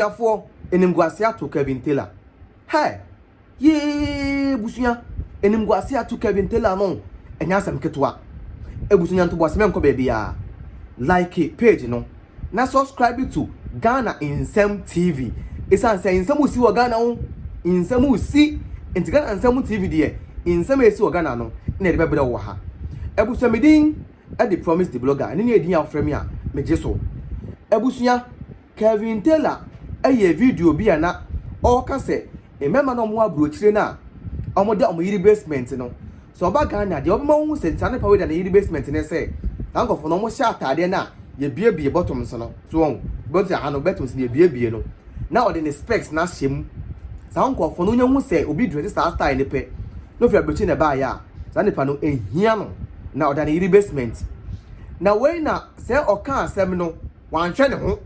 Therefore, enimguasia to Kevin Taylor. Hey, ye busunya enimguasia to Kevin Taylor no. Enya sam ketwa. Ebusunya to boasem ko baby ya. Like page no. Na subscribe to Ghana Insem TV. Isa say Insem usi wa Ghana on. Insem usi enti Ghana Insem TV de. Insem esi wa Ghana no. Na de bebere wo ha. Ebusuamidin e dey promise the blogger. Ni edin ya frame ya meje so. Ebusunya Kevin Taylor eye video bi ana o ka se emema no mo abrochire na omo de omo yiri basement no so oba Ghana de obo hu se tane power na yiri basement ne se tankofo no mo sha atade na ye biebie bottoms no so on but ya no bottoms ne biebie no na o de ne specs na hyem tankofo no nya hu se obi dress sa style ne pe no fi abrochi ne ba ya sa ne pa no ehia no na o da ne yiri basement na we na se o ka asem no wan hwe ne ho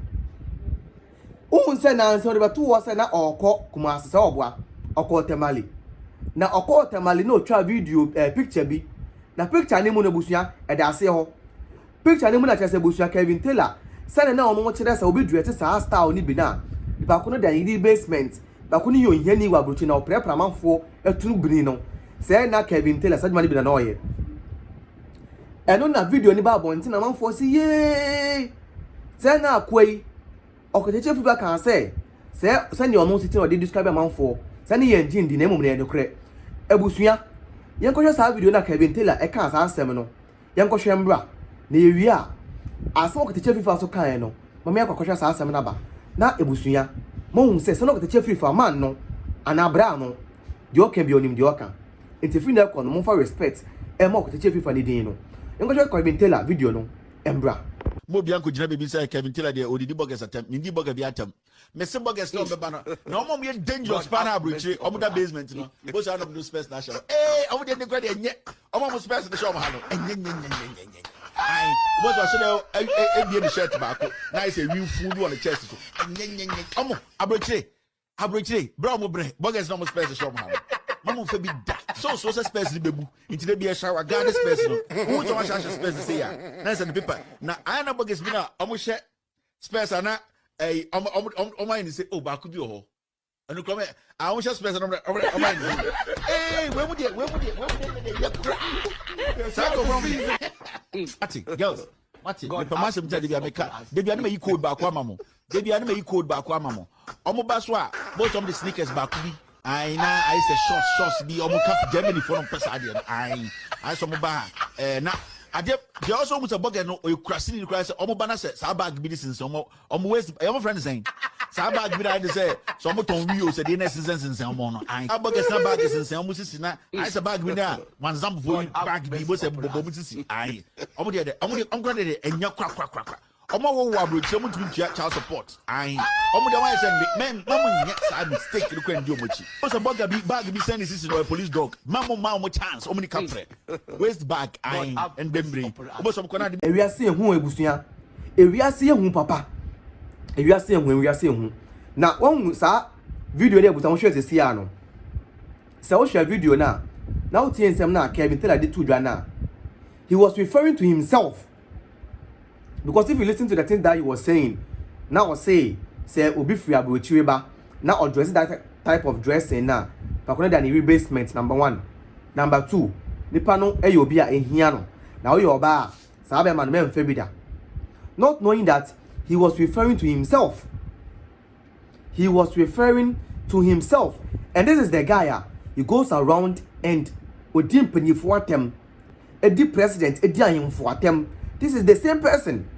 unse na nse odeba tu wose na okọ kuma asese obua okọ Temale na okọ Temale no twa video picture bi na picture ni mu na busua e da ase ho picture ni mu na chese busua Kevin Taylor sene na omo kire se obi duete sa style ni bi na ba ko no da yiri basement ba ko ni yo hia ni wa brochi na oprepra manfo etunu bini no se na Kevin Taylor sa dwani bi na oye eno na video ni ba bonti na manfo si ye se na akwai Okatakyie Afrifa kan say ni ono siti no dey describe amanfo say ni yenjin di na emom na enokre ebusua yenkohwe sa video na Kevin Taylor e kan sa asem no yenkohwe mbra na ewi a aso Okatakyie Afrifa so kan no mama yakwakohwe sa asem na ba na ebusua mo hu say Okatakyie Afrifa man no anabra no de oka bi onim de oka entifi na ko no mo for respect e mo Okatakyie Afrifa ni din no yenkohwe Kevin Taylor video no embra mo bianco jina baby say Kevin Taylor de odidi burgers atem ndi burger bi atem me se burgers no be ba no na omo me dangerous pa na abrochire omo da basement no bo say no space na show omo de nekwa de enye omo mo space de show mo ha no enye ai bo so say e the shirt back na is a real food on the chest so enye omo abrochire bra omo bre burgers no mo space de show mo ha no mama fe bi da so space ni bebu inti de bi e shower guard space no who to wash space say ya na say the paper na ana burgers bi na omo hye space ana omo ni say oh ba ku bi ho anu come I want space no omo ni we mu de ya kura sako from ati girls Mati, the permission tell you make they be anime code back kwa mamo. They be anime code back kwa mamo. Omo baswa, both of the sneakers back bi. I say shorts be omo cap Germany for no person ade. I so mo ba na ade they also must a burger no o krasi ni krasi omo ba na say sa bag bi this omo waste omo friend saying sa bag bi that say so omo ton wi o say the next sense omo no I burger sa bag sense omo sisi na I say bag bi na one example for bag bi bo say bobo mo sisi omo de omo grade de enya kwa omo wo abrochi omo tumi child support omo de why say men mama nya sa mistake ni kwa ndi omochi o say burger bi bag bi send sisi no police dog mama chance omo ni capre waste bag and dembre omo so ko na de ewiase ehun ebusua ewiase ehun papa ewiase ehun na won sa video de ebuta won hwe sesi ya no sa wo hwe video na wo tie nsem na Kevin Taylor de to dwa na he was referring to himself. Because if you listen to the things that he was saying, now say obi free abrochire ba, now or dress that type of dressing na, pakona than the basement number 1. Number 2, nipa no e obi a ehia no. Now you oba, sa be man me mfe bi da. Not knowing that he was referring to himself. He was referring to himself. And this is the guy, he goes around and odim penifo atem, edi president, edi ahemfo atem. This is the same person.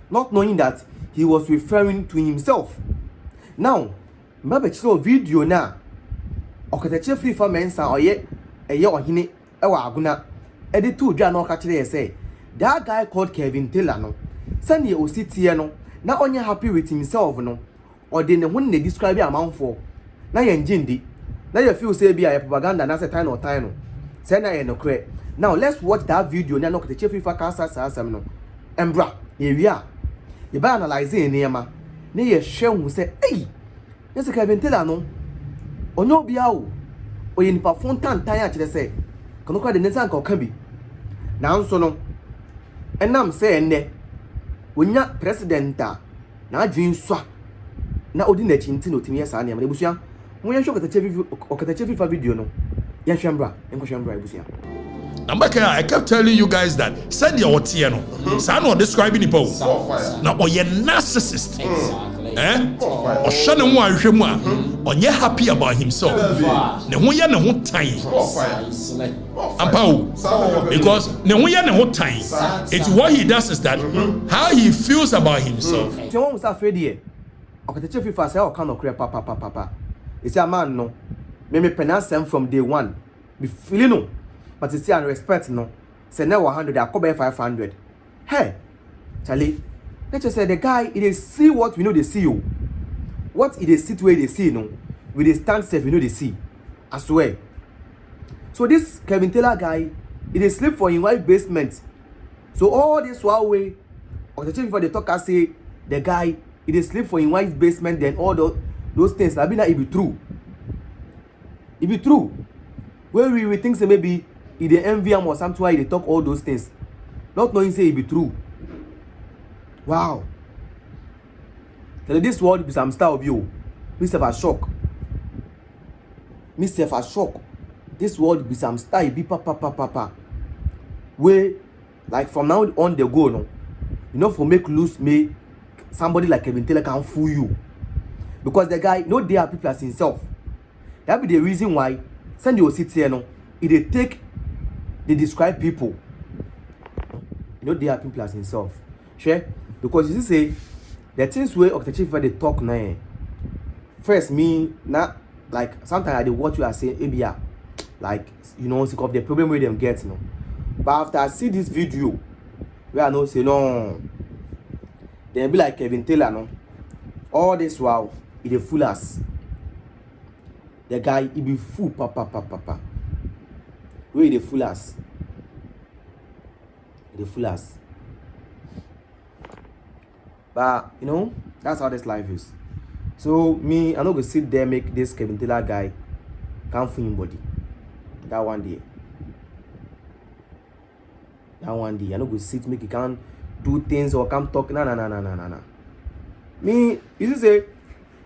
Not knowing that he was referring to himself. Now, mbabe chiro video na Okatakyie Afrifa mensa oye ohine ewa aguna edit to dwa na Okatakyie say that guy called Kevin Taylor no send ye ositie no na onye happy with himself no or de ne ho ne describe amanfo na ye njindi na ye feel say bia propaganda na say time no time no say na ye no kre. Now let's watch that video na Okatakyie Afrifa can say asem no embra ye wi a ye ba analyze enema na ye hwe hu say yes Kevin Taylor no onyo bia o oye nipa fontan tan a kire say kono kwa de nsa nka oka bi na nso no enam say enne wonya president a na adwin swa na odi na chinti no timi yesa na ya ebusua mo yan hwe Okatakyie Afrifa video no yan hwembra enko hwembra ebusua. Number I kept telling you guys that said your Otieno. Sano describing the poem. Now or ye narcissist. Or Shannon or ye happy about himself. Ne who ya no time. Because ne who ya no time. It's what he does is that how he feels about himself. So one was afraid here. Okatakyie Afrifa say o kan no papa. It's a man no. Me pronounce them from day one. Be feeling no. But you see and respect no. Say now 100, I cover 500. Hey, Charlie. Let's just say the guy, he see what we know they see you. What he see where they see no. With the stand safe, we know they see. I swear. So this Kevin Tarloy guy, he sleep for in white basement. So all this while way, Okatakyie Afrifa they talk and say the guy, he sleep for in white basement. Then all those things, I mean that it be true. It be true. Where we think say maybe he dey envy him or something why he talk all those things, not knowing say it be true. Wow. Tell this world be some style of you. Myself a shock. This world be some style be papa. Where like from now on they go no. You know for make loose me somebody like Kevin Tarloy can fool you. Because the guy no they are people as himself. That be the reason why send you sit here no. They describe people. You know they are people as himself. Sure? Because you see, the things where Okatakyie Afrifa they talk now. First, me not like sometimes I dey watch you I say maybe like you know sick of the problem where them get no. But after I see this video, where I know say no, then be like Kevin Tarloy no. All this while he dey fool us. The guy he be fool papa. Where they fool us. But you know, that's how this life is. So me, I'm not gonna sit there make this Kevin Tarloy guy can't fool anybody. That one day. I'm not gonna sit make he can't do things or come talk. Nah. Me, you just say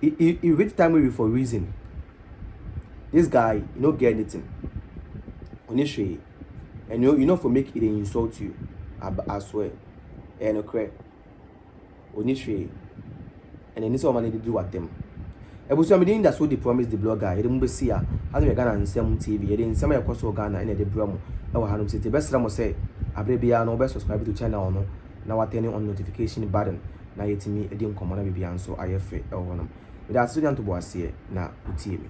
he reach time with for a reason. This guy, you don't get anything. Honestly, and you know for make it insult you. I swear. And okay. Honestly. And then this one man they do what them. Ebusu amedin that's what they promise the blogger. They must see ya. How they Ghana and some TV. They didn't some across Ghana and they promo. Now Hanum City. Best Ramo say. Abrebia no best subscribe to channel no. Now turning on notification button. Now yet me edin command be so IFA. That's so down to boss here. Now utie me.